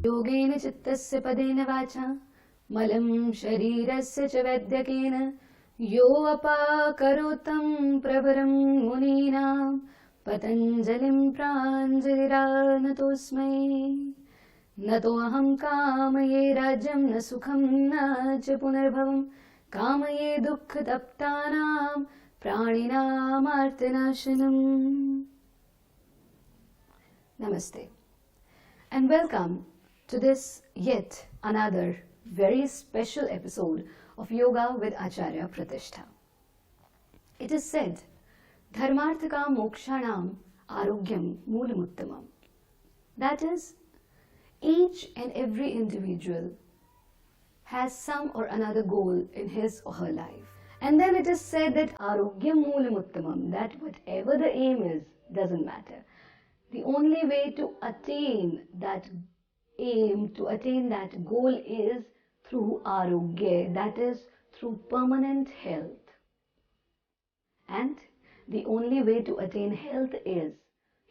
योगेन चित्तस्य पदेन वाचा मलं शरीरस्य च वैद्यकेन यो अपाकरोतं प्रवरं मुनीनां पतञ्जलिं प्राञ्जलिरानतोऽस्मै। न तोऽहं कामये राज्यं न सुखं न च पुनर्भवं कामये दुःखतप्तानां प्राणिनामार्तनाशनम्। Namaste and welcome to this yet another very special episode of Yoga with Acharya Pratishtha. It is said, Dharmarthaka mokshanam arogyam moolamuttamam. That is, each and every individual has some or another goal in his or her life. And then it is said that arogyam moolamuttamam, that whatever the aim is, doesn't matter. The only way to attain that aim, to attain that goal is through arogya, that is through permanent health. And the only way to attain health is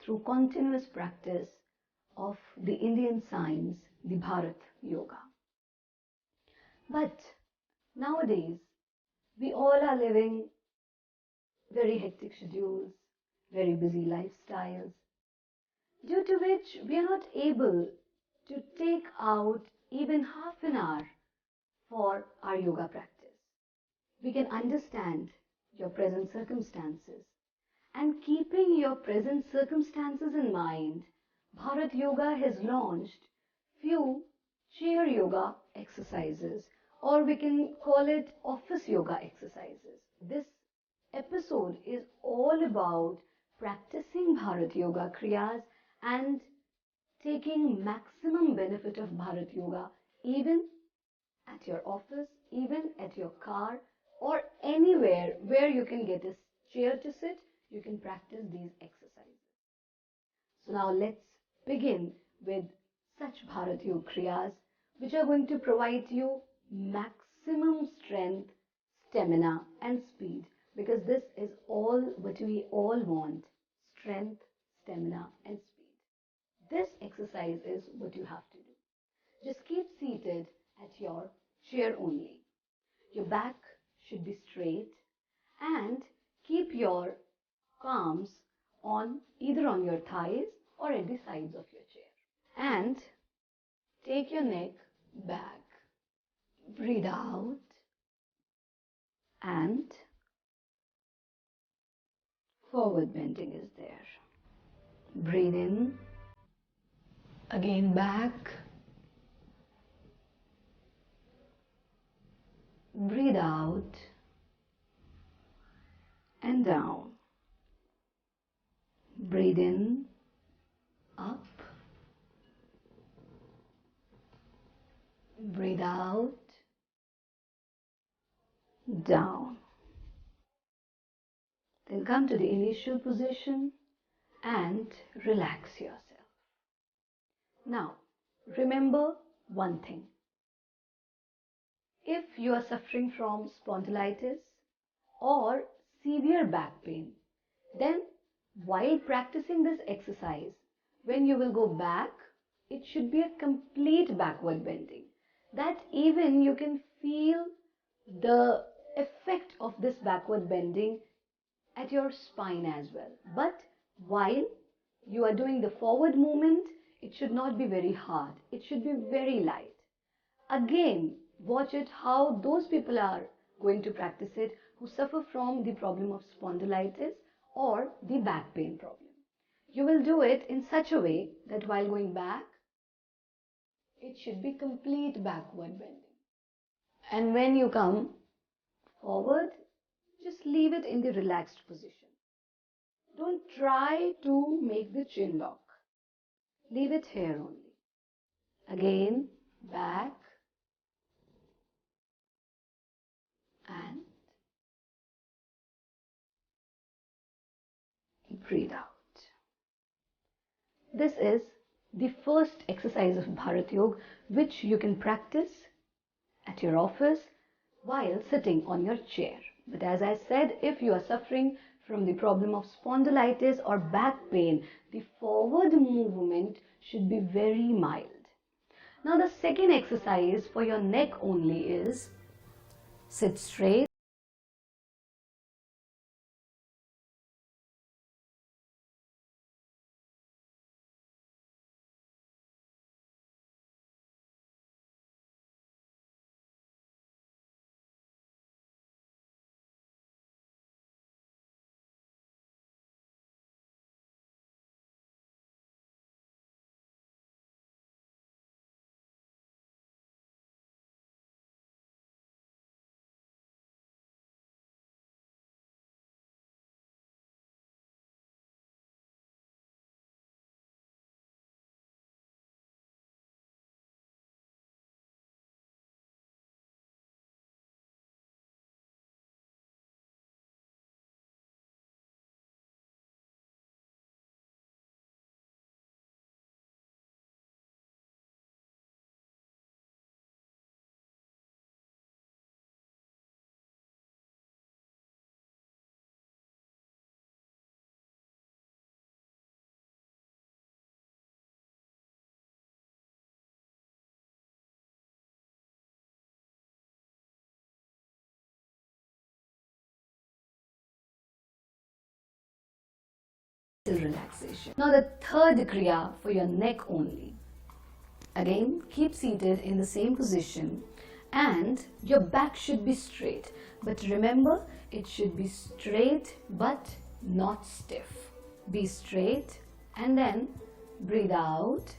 through continuous practice of the Indian science, the Bharat Yoga. But nowadays, we all are living very hectic schedules, very busy lifestyles, due to which we are not able to take out even half an hour for our yoga practice. We can understand your present circumstances, and keeping your present circumstances in mind, Bharat Yoga has launched few chair yoga exercises, or we can call it office yoga exercises. This episode is all about practicing Bharat Yoga Kriyas and taking maximum benefit of Bharat Yoga even at your office, even at your car, or anywhere where you can get a chair to sit, you can practice these exercises. So now let's begin with such Bharat Yoga Kriyas which are going to provide you maximum strength, stamina and speed, because this is all what we all want: strength, stamina and speed. This exercise is what you have to do. Just keep seated at your chair only. Your back should be straight and keep your palms on either on your thighs or at the sides of your chair. And take your neck back. Breathe out and forward bending is there. Breathe in. Again back. Breathe out and down. Breathe in, up. Breathe out, down. Then come to the initial position and relax yourself. Now, remember one thing. If you are suffering from spondylitis or severe back pain, then while practicing this exercise, when you will go back, it should be a complete backward bending, that even you can feel the effect of this backward bending at your spine as well. But while you are doing the forward movement, it should not be very hard. It should be very light. Again, watch it how those people are going to practice it who suffer from the problem of spondylitis or the back pain problem. You will do it in such a way that while going back, it should be complete backward bending. And when you come forward, just leave it in the relaxed position. Don't try to make the chin lock. Leave it here only. Again, back and breathe out. This is the first exercise of Bharat Yoga, which you can practice at your office while sitting on your chair. But as I said, if you are suffering from the problem of spondylitis or back pain, the forward movement should be very mild. Now the second exercise for your neck only is sit straight. Relaxation. Now the third kriya for your neck only. Again, keep seated in the same position and your back should be straight. But remember, it should be straight but not stiff. Be straight and then breathe out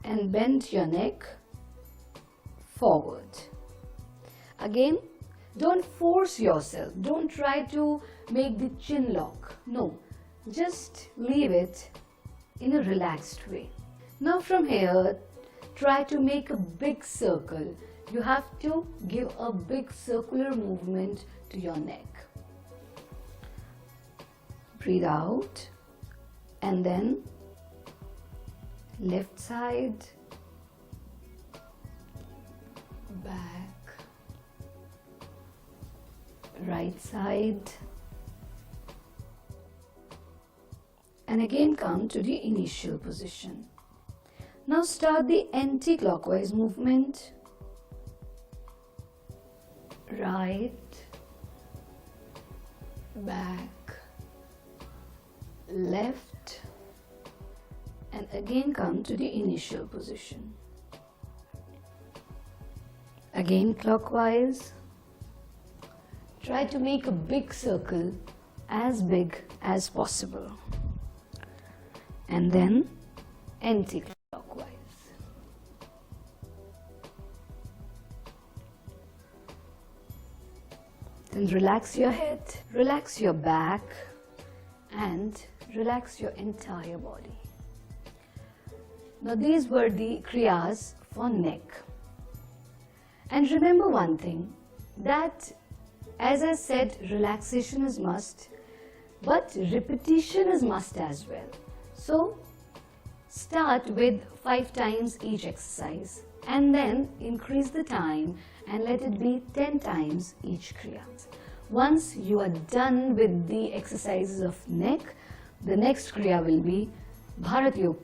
and bend your neck forward. Again, don't force yourself. Don't try to make the chin lock. No. Just leave it in a relaxed way. Now from here, try to make a big circle. You have to give a big circular movement to your neck. Breathe out and then left side, back, right side, and again come to the initial position. Now start the anti-clockwise movement. Right, back, left, and again come to the initial position. Again clockwise. Try to make a big circle, as big as possible. And then anti-clockwise. Then relax your head, relax your back, and relax your entire body. Now these were the kriyas for neck. And remember one thing, that as I said, relaxation is must, but repetition is must as well. So start with 5 times each exercise and then increase the time and let it be 10 times each kriya. Once you are done with the exercises of neck, the next kriya will be bharat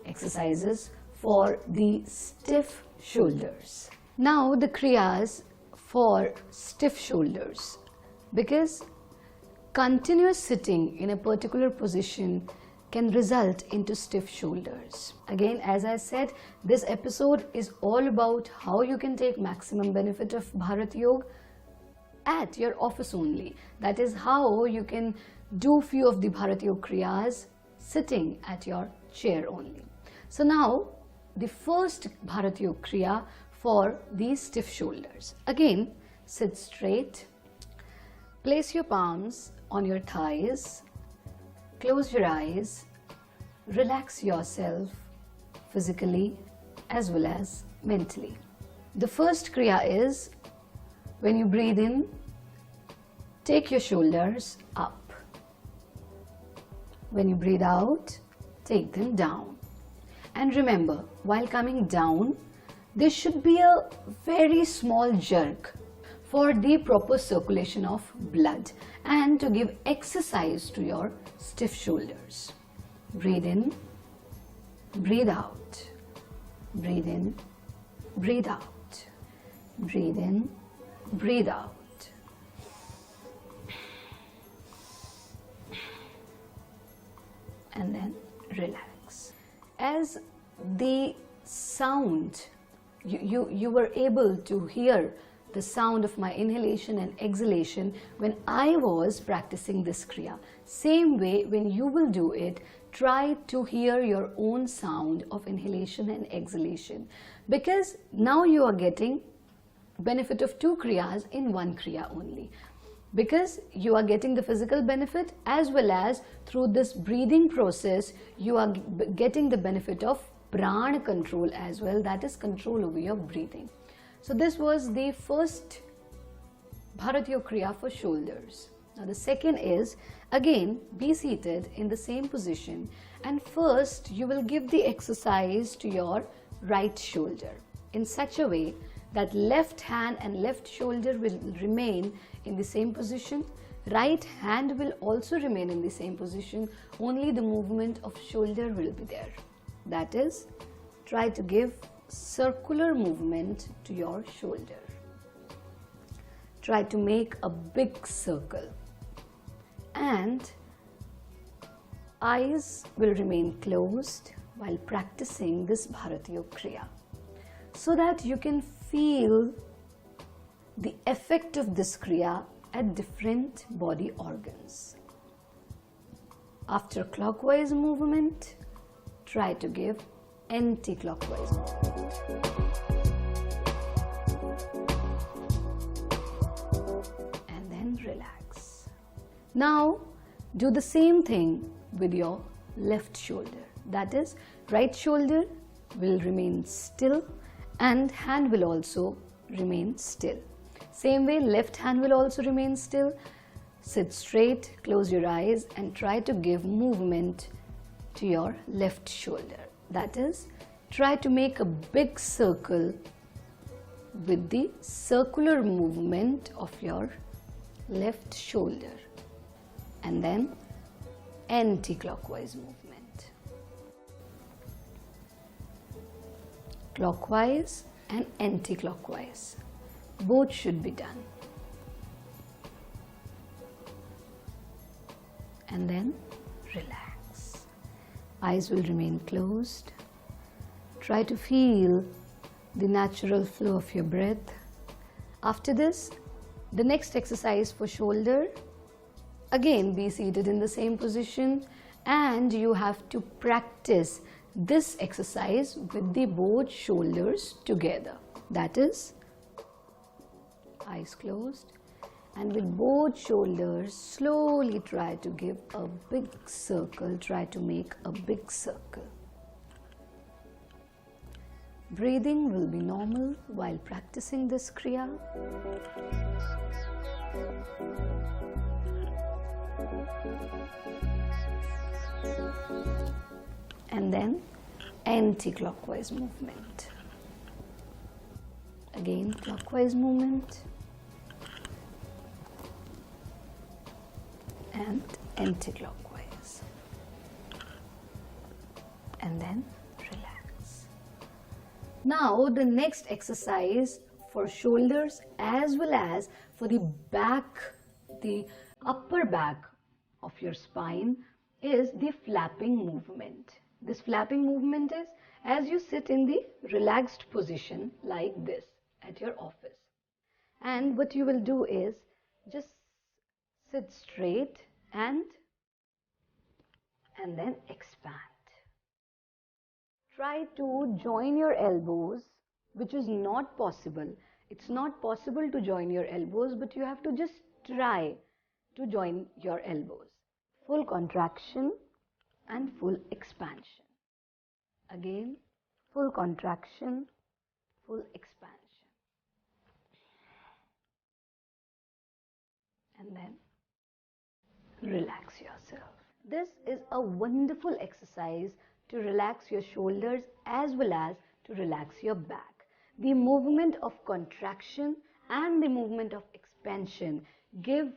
exercises for the stiff shoulders. Now the kriyas for stiff shoulders, because continuous sitting in a particular position can result into stiff shoulders. Again, as I said, this episode is all about how you can take maximum benefit of Bharat Yoga at your office only. That is how you can do few of the Bharat Yoga kriyas sitting at your chair only. So now the first Bharat Yoga kriya for these stiff shoulders. Again, sit straight, place your palms on your thighs, close your eyes, relax yourself physically as well as mentally. The first kriya is, when you breathe in, take your shoulders up. When you breathe out, take them down. And remember, while coming down, there should be a very small jerk for the proper circulation of blood and to give exercise to your stiff shoulders. Breathe in, breathe out, breathe in, breathe out. Breathe in, breathe out. And then relax. As the sound, you were able to hear the sound of my inhalation and exhalation when I was practicing this Kriya. Same way, when you will do it, try to hear your own sound of inhalation and exhalation, because now you are getting benefit of two Kriyas in one Kriya only. Because you are getting the physical benefit, as well as through this breathing process, you are getting the benefit of prana control as well, that is control over your breathing. So this was the first Bharatiya Kriya for shoulders. Now the second is, again, be seated in the same position, and first you will give the exercise to your right shoulder in such a way that left hand and left shoulder will remain in the same position. Right hand will also remain in the same position, only the movement of shoulder will be there. That is, try to give circular movement to your shoulder. Try to make a big circle, and eyes will remain closed while practicing this Bharatiya Kriya, so that you can feel the effect of this Kriya at different body organs. After clockwise movement, try to give anti-clockwise movement. And then relax. Now do the same thing with your left shoulder. That is, right shoulder will remain still and hand will also remain still. Same way, left hand will also remain still. Sit straight, close your eyes, and try to give movement to your left shoulder. That is, try to make a big circle with the circular movement of your left shoulder, and then anti-clockwise movement. Clockwise and anti-clockwise, both should be done. And then relax. Eyes will remain closed. Try to feel the natural flow of your breath. After this, the next exercise for shoulder, again be seated in the same position, and you have to practice this exercise with the both shoulders together. That is, eyes closed, and with both shoulders slowly try to give a big circle, try to make a big circle. Breathing will be normal while practicing this Kriya. And then anti-clockwise movement. Again, clockwise movement and anti-clockwise. And then relax. Now the next exercise for shoulders as well as for the back, the upper back of your spine, is the flapping movement. This flapping movement is as you sit in the relaxed position like this at your office. And what you will do is just sit straight and then expand. Try to join your elbows, which is not possible. It's not possible to join your elbows, but you have to just try to join your elbows. Full contraction and full expansion. Again, full contraction, full expansion. And then relax yourself. This is a wonderful exercise to relax your shoulders as well as to relax your back. The movement of contraction and the movement of expansion gives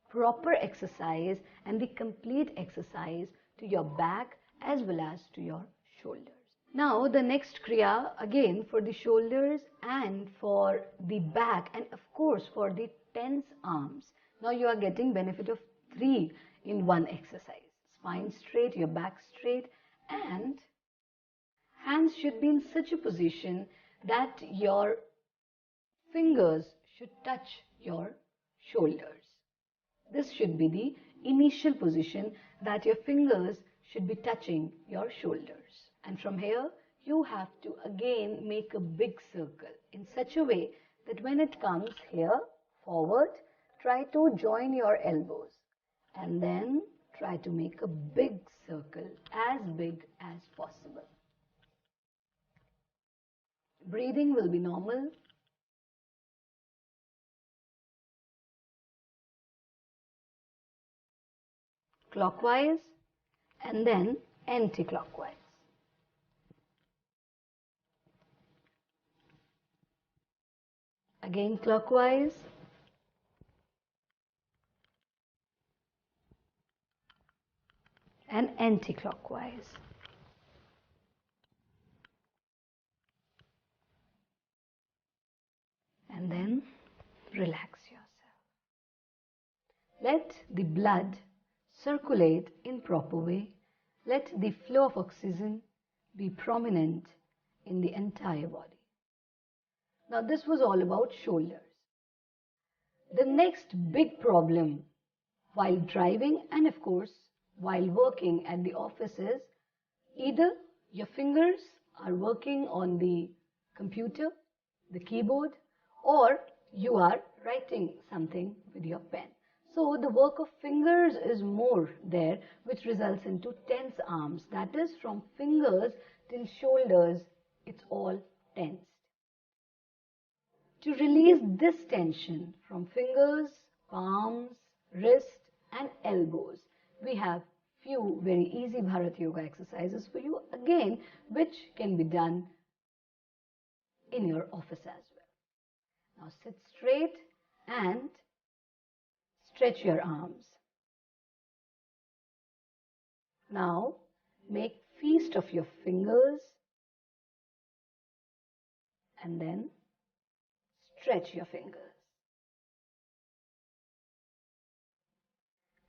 proper exercise and the complete exercise to your back as well as to your shoulders. Now the next Kriya again for the shoulders and for the back and of course for the tense arms. Now you are getting benefit of 3 in one exercise. Spine straight, your back straight, and hands should be in such a position that your fingers should touch your shoulders. This should be the initial position that your fingers should be touching your shoulders. And from here, you have to again make a big circle in such a way that when it comes here forward, try to join your elbows and then try to make a big circle, as big as possible. Breathing will be normal. Clockwise and then anti-clockwise. Again clockwise and anti-clockwise. And then relax yourself. Let the blood circulate in proper way. Let the flow of oxygen be prominent in the entire body. Now this was all about shoulders. The next big problem while driving and of course while working at the office is either your fingers are working on the computer, the keyboard, or you are writing something with your pen. So the work of fingers is more there, which results into tense arms. That is, from fingers till shoulders, it's all tensed. To release this tension from fingers, palms, wrist and elbows, we have few very easy Bharat Yoga exercises for you again, which can be done in your office as well. Now sit straight and stretch your arms. Now make feast of your fingers and then stretch your fingers.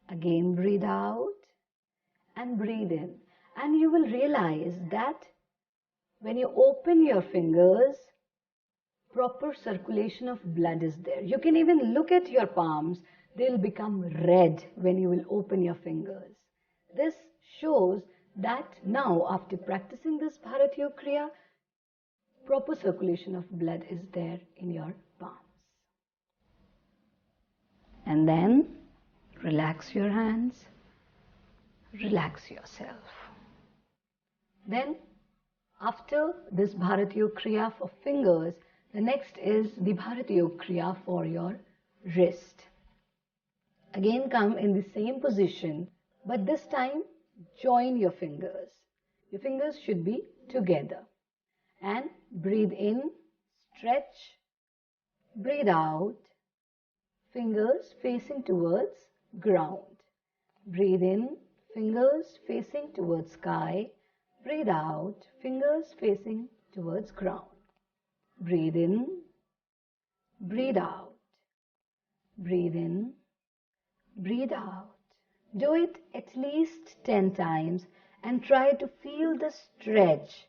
Again breathe out and breathe in, and you will realize that when you open your fingers, proper circulation of blood is there. You can even look at your palms, they'll become red when you will open your fingers. This shows that now after practicing this Bharat Yoga Kriya, proper circulation of blood is there in your palms. And then relax your hands, relax yourself. Then after this Bharat Yoga Kriya for fingers, the next is the Bharat Yoga Kriya for your wrist. Again come in the same position, but this time join your fingers. Your fingers should be together. And breathe in, stretch, breathe out, fingers facing towards ground. Breathe in, fingers facing towards sky. Breathe out, fingers facing towards ground. Breathe in, breathe out, breathe in, breathe out. Do it at least 10 times and try to feel the stretch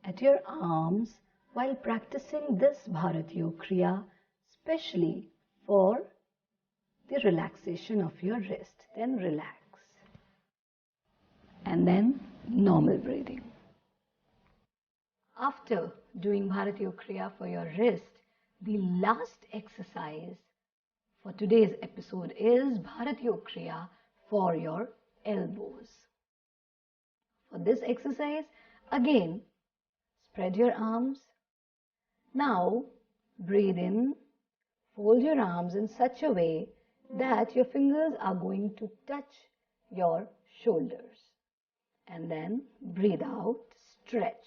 at your arms while practicing this Bharat Yoga Kriya, especially for the relaxation of your wrist. Then relax. And then normal breathing. After doing Bharat Yoga Kriya for your wrist, the last exercise for today's episode is Bharat Yoga Kriya for your elbows. For this exercise, again, spread your arms. Now, breathe in, fold your arms in such a way that your fingers are going to touch your shoulders. And then breathe out, stretch.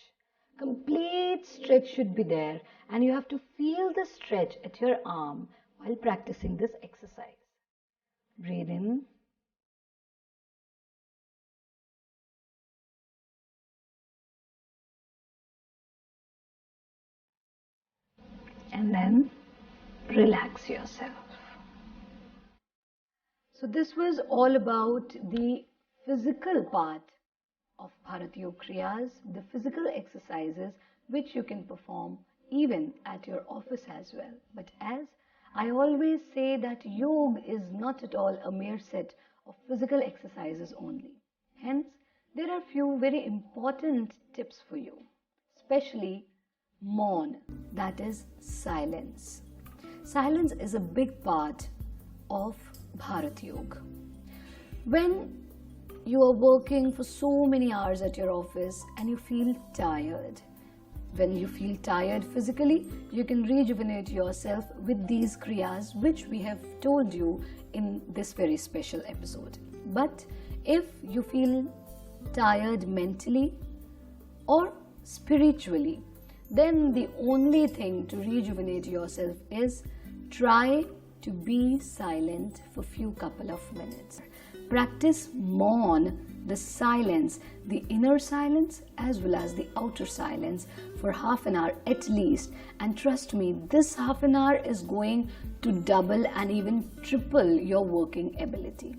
Complete stretch should be there, and you have to feel the stretch at your arm while practicing this exercise. Breathe in. and then relax yourself. So this was all about the physical part of Bharat Yoga Kriyas, the physical exercises which you can perform even at your office as well. But as I always say, that yoga is not at all a mere set of physical exercises only. Hence, there are few very important tips for you, especially Maun, that is silence. Silence is a big part of Bharat Yoga. When you are working for so many hours at your office and you feel tired, when you feel tired physically, you can rejuvenate yourself with these kriyas which we have told you in this very special episode. But if you feel tired mentally or spiritually, then the only thing to rejuvenate yourself is try to be silent for few couple of minutes. Practice Maun, the silence, the inner silence as well as the outer silence for half an hour at least. And trust me, this half an hour is going to double and even triple your working ability.